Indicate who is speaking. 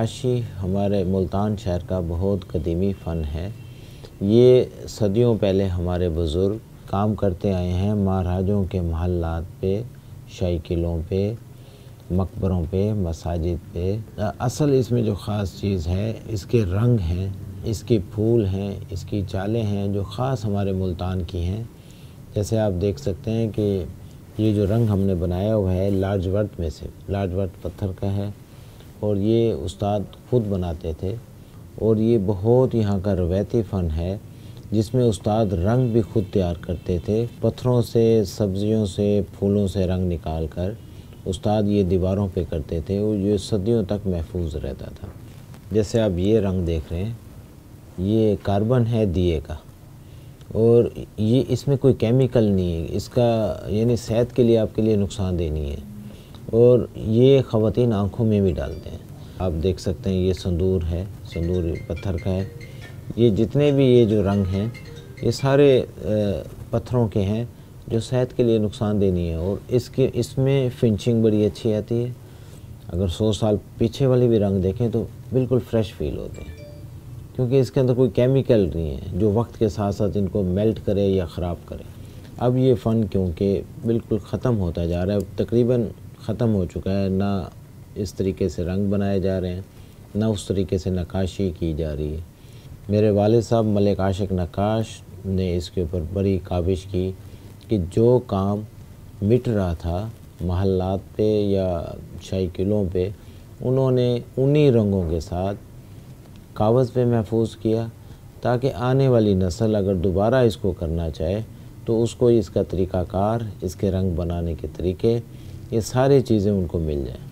Speaker 1: नक्काशी हमारे मुल्तान शहर का बहुत कदीमी फ़न है। ये सदियों पहले हमारे बुज़ुर्ग काम करते आए हैं महाराजों के महल्लात पे, शाही किलों पे, मकबरों पे, मसाजिद पे। असल इसमें जो ख़ास चीज़ है इसके रंग हैं, इसके फूल हैं, इसकी चालें हैं जो ख़ास हमारे मुल्तान की हैं। जैसे आप देख सकते हैं कि ये जो रंग हमने बनाया हुआ है लाजवर्त में से, लाजवर्त पत्थर का है और ये उस्ताद खुद बनाते थे और ये बहुत यहाँ का रवायती फ़न है जिसमें उस्ताद रंग भी खुद तैयार करते थे। पत्थरों से, सब्जियों से, फूलों से रंग निकाल कर उस्ताद ये दीवारों पे करते थे और ये सदियों तक महफूज रहता था। जैसे आप ये रंग देख रहे हैं, ये कार्बन है दिए का और ये इसमें कोई केमिकल नहीं है, इसका यानी सेहत के लिए आपके लिए नुकसानदेह नहीं है और ये ख़वातीन आँखों में भी डालते हैं। आप देख सकते हैं ये संदूर है, संदूर पत्थर का है। ये जितने भी ये जो रंग हैं ये सारे पत्थरों के हैं जो सेहत के लिए नुकसानदेह नहीं है और इसमें फिनिशिंग बड़ी अच्छी आती है। अगर 100 साल पीछे वाले भी रंग देखें तो बिल्कुल फ्रेश फील होते हैं क्योंकि इसके अंदर कोई केमिकल नहीं है जो वक्त के साथ साथ इनको मेल्ट करे या ख़राब करे। अब ये फ़न क्योंकि बिल्कुल ख़त्म होता जा रहा है, तकरीबन ख़त्म हो चुका है, ना इस तरीके से रंग बनाए जा रहे हैं, ना उस तरीके से नक्काशी की जा रही है। मेरे वालिद साहब मलिक आशिक नक्काश ने इसके ऊपर बड़ी काविश की कि जो काम मिट रहा था महल्लात पे या शाही किलों पे, उन्होंने उन्हीं रंगों के साथ कागज़ पे महफूज किया ताकि आने वाली नस्ल अगर दोबारा इसको करना चाहे तो उसको इसका तरीक़ाकार, इसके रंग बनाने के तरीके, ये सारी चीज़ें उनको मिल जाएं।